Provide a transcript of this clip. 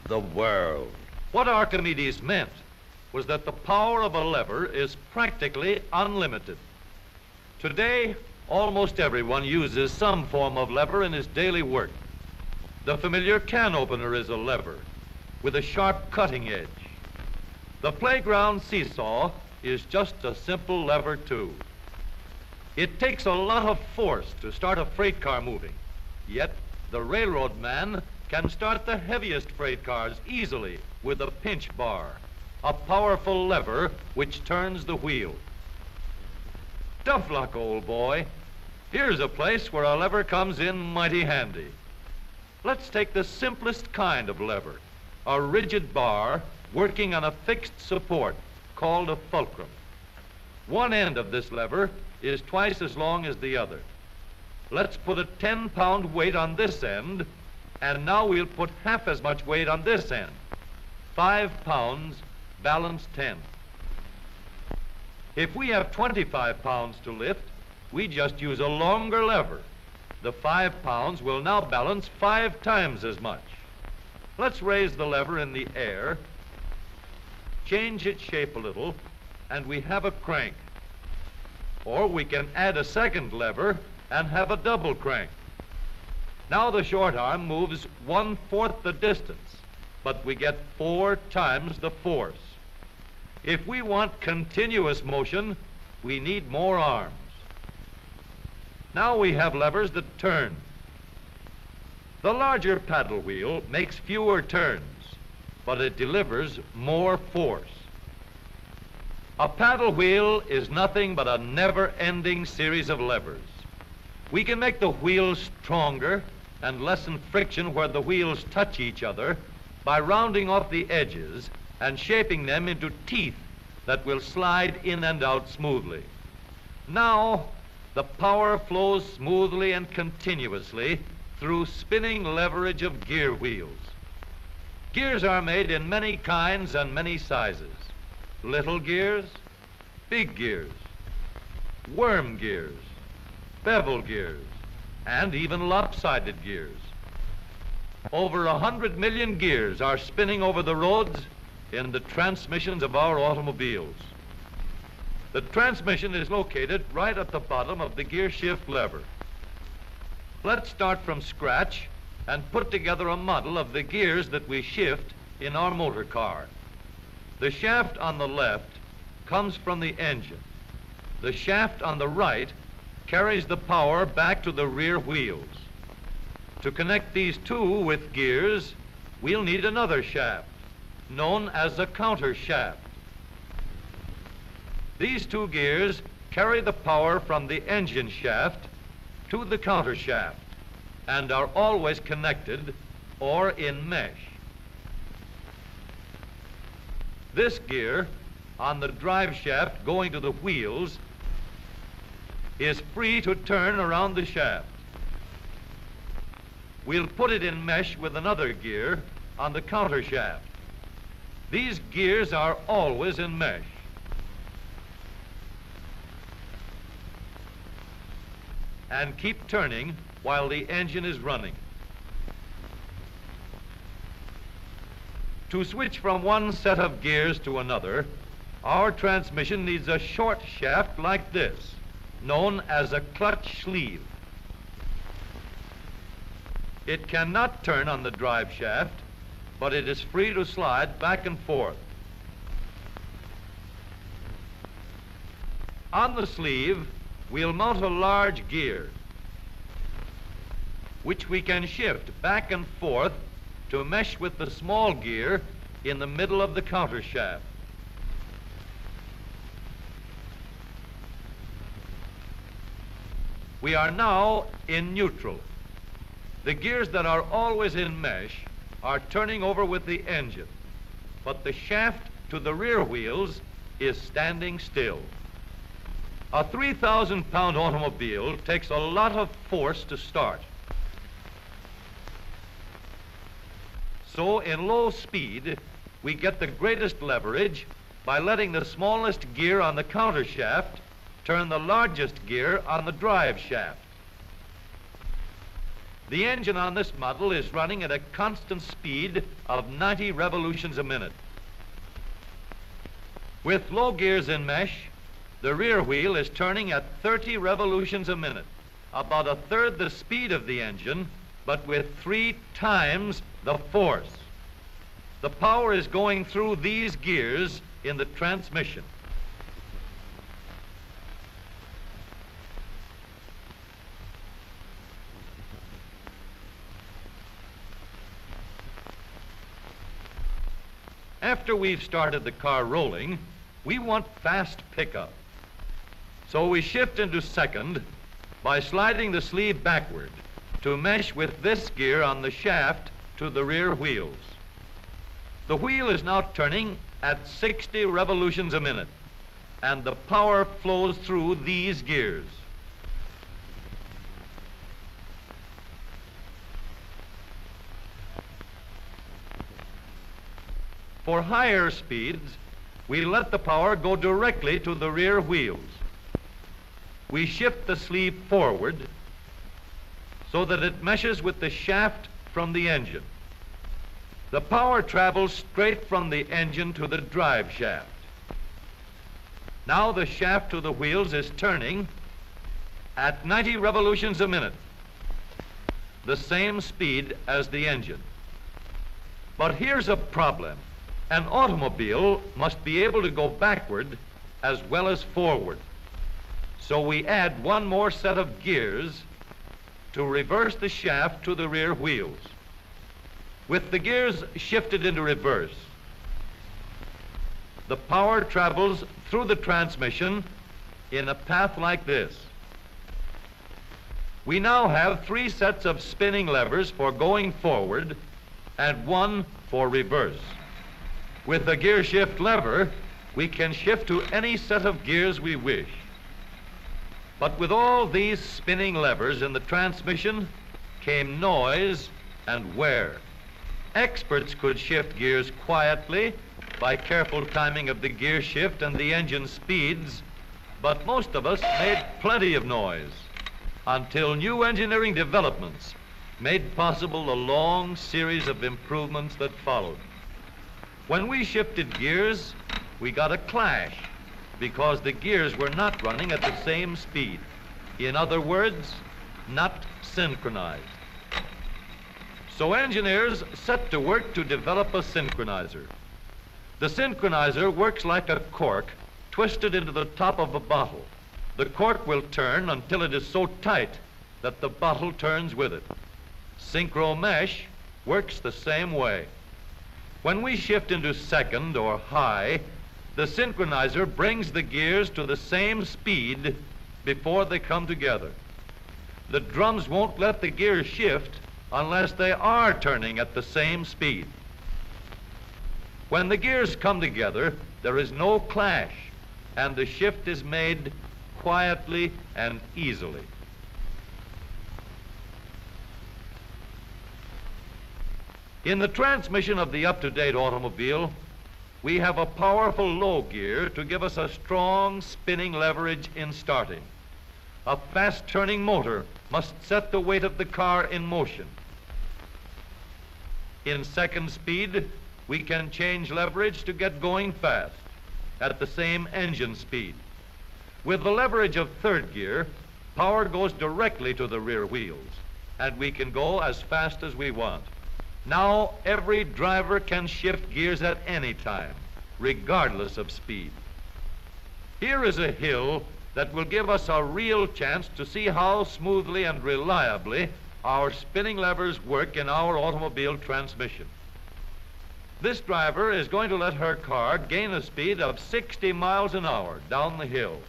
the world. What Archimedes meant was that the power of a lever is practically unlimited. Today, almost everyone uses some form of lever in his daily work. The familiar can opener is a lever with a sharp cutting edge. The playground seesaw is just a simple lever too. It takes a lot of force to start a freight car moving, yet the railroad man can start the heaviest freight cars easily with a pinch bar, a powerful lever which turns the wheel. Tough luck, old boy. Here's a place where a lever comes in mighty handy. Let's take the simplest kind of lever, a rigid bar working on a fixed support called a fulcrum. One end of this lever is twice as long as the other. Let's put a 10-pound weight on this end, and now we'll put half as much weight on this end. 5 pounds, balance 10. If we have 25 pounds to lift, we just use a longer lever. The 5 pounds will now balance 5 times as much. Let's raise the lever in the air, change its shape a little, and we have a crank. Or we can add a second lever and have a double crank. Now the short arm moves 1/4 the distance, but we get 4 times the force. If we want continuous motion, we need more arms. Now we have levers that turn. The larger paddle wheel makes fewer turns, but it delivers more force. A paddle wheel is nothing but a never-ending series of levers. We can make the wheels stronger and lessen friction where the wheels touch each other by rounding off the edges and shaping them into teeth that will slide in and out smoothly. Now, the power flows smoothly and continuously through spinning leverage of gear wheels. Gears are made in many kinds and many sizes. Little gears, big gears, worm gears, bevel gears, and even lopsided gears. Over 100 million gears are spinning over the roads in the transmissions of our automobiles. The transmission is located right at the bottom of the gear shift lever. Let's start from scratch and put together a model of the gears that we shift in our motor car. The shaft on the left comes from the engine. The shaft on the right carries the power back to the rear wheels. To connect these two with gears, we'll need another shaft, known as a counter shaft. These two gears carry the power from the engine shaft to the counter shaft and are always connected or in mesh. This gear on the drive shaft going to the wheels is free to turn around the shaft. We'll put it in mesh with another gear on the counter shaft. These gears are always in mesh. And keep turning while the engine is running. To switch from one set of gears to another, our transmission needs a short shaft like this, known as a clutch sleeve. It cannot turn on the drive shaft, but it is free to slide back and forth. On the sleeve, we'll mount a large gear, which we can shift back and forth to mesh with the small gear in the middle of the counter shaft. We are now in neutral. The gears that are always in mesh are turning over with the engine, but the shaft to the rear wheels is standing still. A 3,000-pound automobile takes a lot of force to start. So in low speed, we get the greatest leverage by letting the smallest gear on the counter shaft turn the largest gear on the drive shaft. The engine on this model is running at a constant speed of 90 revolutions a minute. With low gears in mesh, the rear wheel is turning at 30 revolutions a minute, about a third the speed of the engine, but with 3 times the force. The power is going through these gears in the transmission. After we've started the car rolling, we want fast pickup. So we shift into second by sliding the sleeve backward to mesh with this gear on the shaft to the rear wheels. The wheel is now turning at 60 revolutions a minute, and the power flows through these gears. For higher speeds, we let the power go directly to the rear wheels. We shift the sleeve forward so that it meshes with the shaft from the engine. The power travels straight from the engine to the drive shaft. Now the shaft to the wheels is turning at 90 revolutions a minute, the same speed as the engine. But here's a problem. An automobile must be able to go backward as well as forward. So we add one more set of gears to reverse the shaft to the rear wheels. With the gears shifted into reverse, the power travels through the transmission in a path like this. We now have 3 sets of spinning levers for going forward and 1 for reverse. With the gear shift lever, we can shift to any set of gears we wish. But with all these spinning levers in the transmission came noise and wear. Experts could shift gears quietly by careful timing of the gear shift and the engine speeds, but most of us made plenty of noise until new engineering developments made possible the long series of improvements that followed. When we shifted gears, we got a clash because the gears were not running at the same speed. In other words, not synchronized. So engineers set to work to develop a synchronizer. The synchronizer works like a cork twisted into the top of a bottle. The cork will turn until it is so tight that the bottle turns with it. Synchro mesh works the same way. When we shift into second or high, the synchronizer brings the gears to the same speed before they come together. The drums won't let the gears shift unless they are turning at the same speed. When the gears come together, there is no clash, and the shift is made quietly and easily. In the transmission of the up-to-date automobile, we have a powerful low gear to give us a strong spinning leverage in starting. A fast-turning motor must set the weight of the car in motion. In second speed, we can change leverage to get going fast at the same engine speed. With the leverage of third gear, power goes directly to the rear wheels, and we can go as fast as we want. Now every driver can shift gears at any time, regardless of speed. Here is a hill that will give us a real chance to see how smoothly and reliably our spinning levers work in our automobile transmission. This driver is going to let her car gain a speed of 60 miles an hour down the hill.